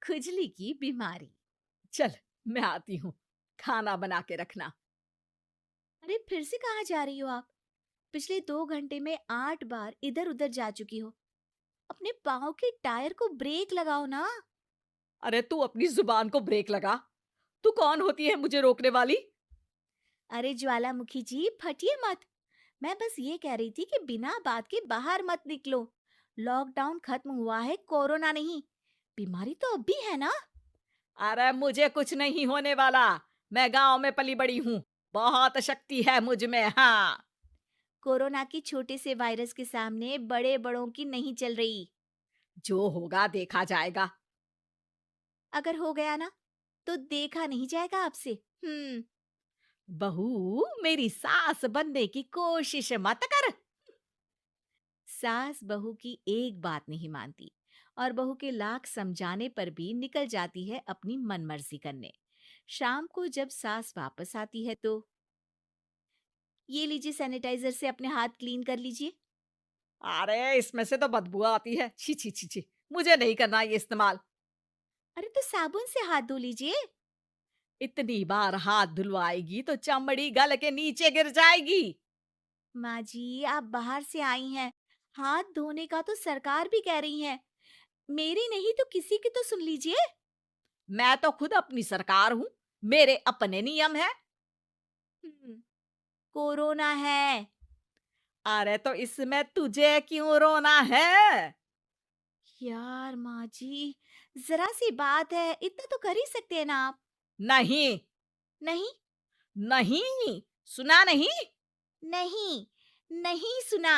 खुजली की बीमारी। चल, मैं आती हूँ। खाना बना के रखना। अरे फिर से कहाँ जा रही हो आप? पिछले 2 घंटे में 8 बार इधर उधर जा चुकी हो। अपने पाँव के टायर को ब्रेक लगाओ ना। अरे तू अपनी जुबान को ब्रेक लगा। तू कौन होती है मुझे रोकने वाली? अरे ज्वालामुखी जी, फटिए मत। मैं बस ये कह रही थी कि बिना बात के बाहर मत निकलो। लॉकडाउन खत्म हुआ है, कोरोना नहीं। बीमारी तो अब भी है ना। अरे मुझे कुछ नहीं होने वाला। मैं गांव में पली बड़ी हूँ। बहुत शक्ति है मुझ में, हाँ। कोरोना की छोटे से वायरस के सामने बड़े बड़ों की नहीं चल रही। जो होगा देखा जाएगा। अगर हो गया ना, तो देखा नहीं जाएगा आपसे। बहू, मेरी सास बनने की कोशिश मत कर। सास बहू की एक बात नहीं मानती और बहू के लाख समझाने पर भी निकल जाती है अपनी मनमर्जी करने। शाम को जब सास वापस आती है तो ये लीजिए, सैनिटाइजर से अपने हाथ क्लीन कर लीजिए। अरे इसमें से तो बदबू आती है। छी छी छी छी। मुझे नहीं करना ये इस्तेमाल। अरे तो साबुन से हाथ धो लीजिए। इतनी बार हाथ धुलवाएगी तो चमड़ी गल के नीचे गिर जाएगी। माँ जी, आप बाहर से आई हैं, हाथ धोने का तो सरकार भी कह रही है। मेरी नहीं तो किसी की तो सुन लीजिए। मैं तो खुद अपनी सरकार हूँ। मेरे अपने नियम है। हम्म, कोरोना है। अरे तो इसमें तुझे क्यों रोना है? यार माँ जी, जरा सी बात है, इतना तो कर ही सकते हैं ना आप। नहीं। नहीं। नहीं। सुना नहीं? नहीं। नहीं सुना।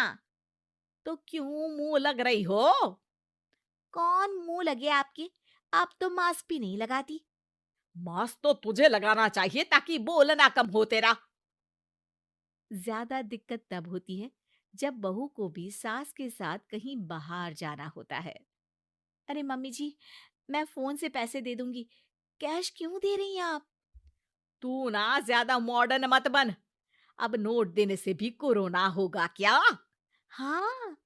तो क्यों मुंह लग रही हो? कौन मुंह लगे आपके? आप तो मास्क भी नहीं लगाती। मास्क तो तुझे लगाना चाहिए ताकि बोलना कम हो तेरा। ज्यादा दिक्कत तब होती है जब बहू को भी सास के साथ कहीं बाहर जाना होता है। अरे मम्मी जी, मैं फोन से पैसे दे दूंगी। कैश क्यों दे रही हैं आप? तू ना ज्यादा मॉडर्न मत बन। अब नोट देने से भी कोरोना होगा क्या? हाँ,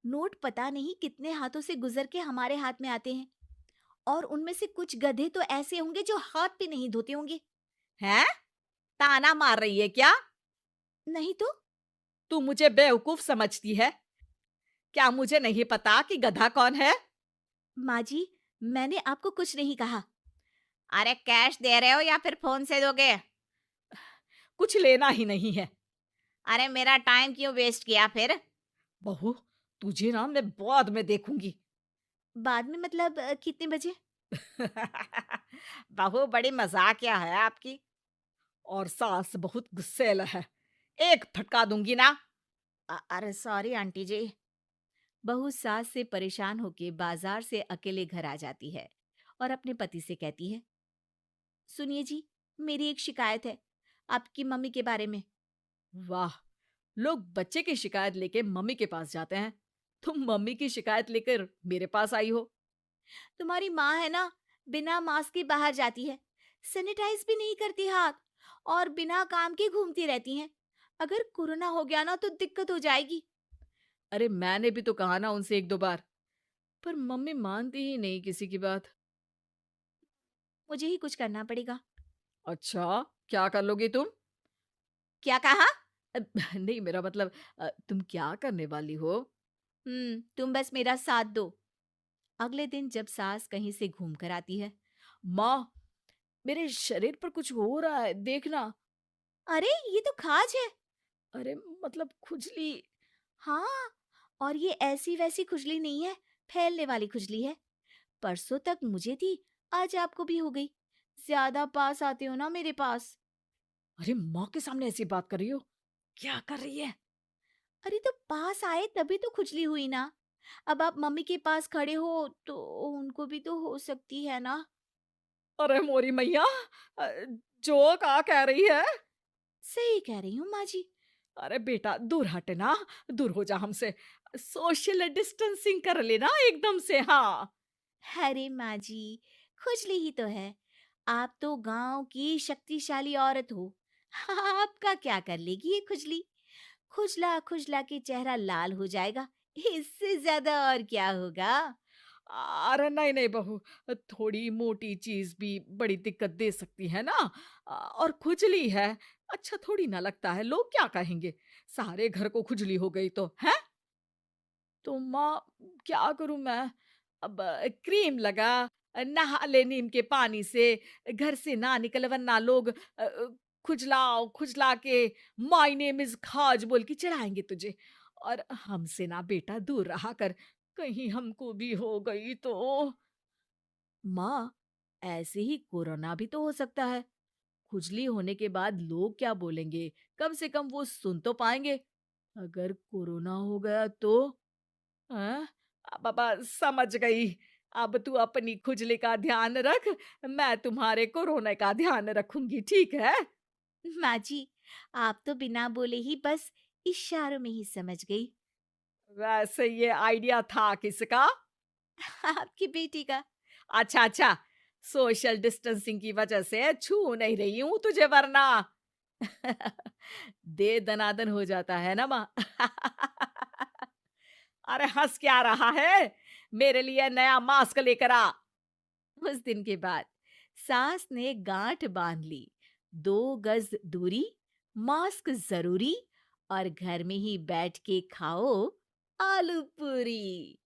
नोट पता नहीं कितने हाथों से गुजर के हमारे हाथ में आते हैं, और उनमें से कुछ गधे तो ऐसे होंगे जो हाथ भी नहीं धोते होंगे। हैं? ताना मार रही है क्या? नहीं तो। तू मुझे बेवकूफ समझती है? क्या मुझे नहीं पता कि गधा कौन है? माँ जी, मैंने आपको कुछ नहीं कहा। अरे कैश दे रहे हो या फिर फोन से दोगे? कुछ लेना ही नहीं है। अरे मेरा टाइम क्यों वेस्ट किया फिर? बहू, तुझे ना मैं बाद में देखूंगी। बाद में मतलब कितने बजे? बहू बड़ी मजाकिया है आपकी। और सास बहुत गुस्सैल है। एक फटका दूंगी ना। अरे सॉरी आंटी जी। बहू सास से परेशान होके बाजार से अकेले घर आ जाती है और अपने पति से कहती है, सुनिए जी, मेरी एक शिकायत है आपकी मम्मी के बारे में। वाह, लोग बच्चे की शिकायत लेके मम्मी के पास जाते हैं। तुम मम्मी की शिकायत लेकर मेरे पास आई हो। तुम्हारी माँ है ना, बिना मास्क के बाहर जाती है, सैनिटाइज भी नहीं करती हाथ, और बिना काम के घूमती रहती हैं। अगर कोरोना हो गया ना तो दिक्कत हो जाएगी। अरे मैंने भी तो कहा ना उनसे एक दो बार, पर मम्मी मानती ही नहीं किसी की बात। मुझे ही कुछ करना पड़ेगा। अच्छा, क्या कर लोगी तुम? क्या कहा? अ, नहीं, मेरा मतलब तुम क्या करने वाली हो? तुम बस मेरा साथ दो। अगले दिन जब सास कहीं से घूम कर आती है। माँ, मेरे शरीर पर कुछ हो रहा है, देखना। अरे ये तो खाज है। अरे मतलब खुजली। हाँ, और ये ऐसी वैसी खुजली नहीं है, फैलने वाली खुजली है। परसों तक मुझे थी, आज आपको भी हो गई। ज्यादा पास आते हो ना मेरे पास। अरे माँ के सामने ऐसी बात कर रही हो? क्या कर रही है? अरे तो पास आए तभी तो खुजली हुई ना। अब आप मम्मी के पास खड़े हो तो उनको भी तो हो सकती है ना। अरे मोरी मैया, अ, जो का कह रही है? सही कह रही हूँ माँ जी। अरे बेटा दूर हट ना। दूर हो जा हमसे। सोशल डिस्टेंसिंग कर लेना एकदम से, हाँ। अरे माँ जी, खुजली ही तो है। आप तो गांव की शक्तिशाली औरत हो। आपका क्या कर लेगी ये खुजली? खुजला खुजला के चेहरा लाल हो जाएगा। इससे ज्यादा और क्या होगा? अरे नहीं, नहीं बहू, थोड़ी मोटी चीज़ भी बड़ी दिक्कत दे सकती है ना। और खुजली है, अच्छा थोड़ी ना लगता है, लोग क्या कहेंगे? सारे घर को खुजली हो गई तो, हैं? तो माँ, क्या करूँ मैं? अब क्रीम लगा, नहा ले नीम के पानी से, घर से ना निकल वरना लोग खुजला के माय नेम इज़ खाज बोल के चिढ़ाएँगे तुझे। और हमसे ना बेटा दूर रहा कर, कहीं हमको भी हो गई तो? माँ, ऐसे ही कोरोना भी तो हो सकता है। खुजली होने के बाद लोग क्या बोलेंगे? कम से कम वो सुन तो पाएँगे। अगर कोरोना हो गया तो? हाँ, बाबा समझ गई। अब तू अपनी खुजली का ध्यान रख, मैं तुम्हारे कोरोना का ध्यान रखूंगी, ठीक है? माँ जी, आप तो बिना बोले ही बस इशारों में ही समझ गई। वैसे ये आइडिया था किसका? आपकी बेटी का। अच्छा, अच्छा, सोशल डिस्टेंसिंग की वजह से छू नहीं रही हूँ तुझे वरना। दे दनादन हो जाता है ना माँ। अरे हंस क्या रहा है? मेरे लिए नया मास्क लेकर आ। उस दिन के बाद सास ने गांठ बांध ली। 2 गज दूरी, मास्क जरूरी और घर में ही बैठ के खाओ आलू पूरी।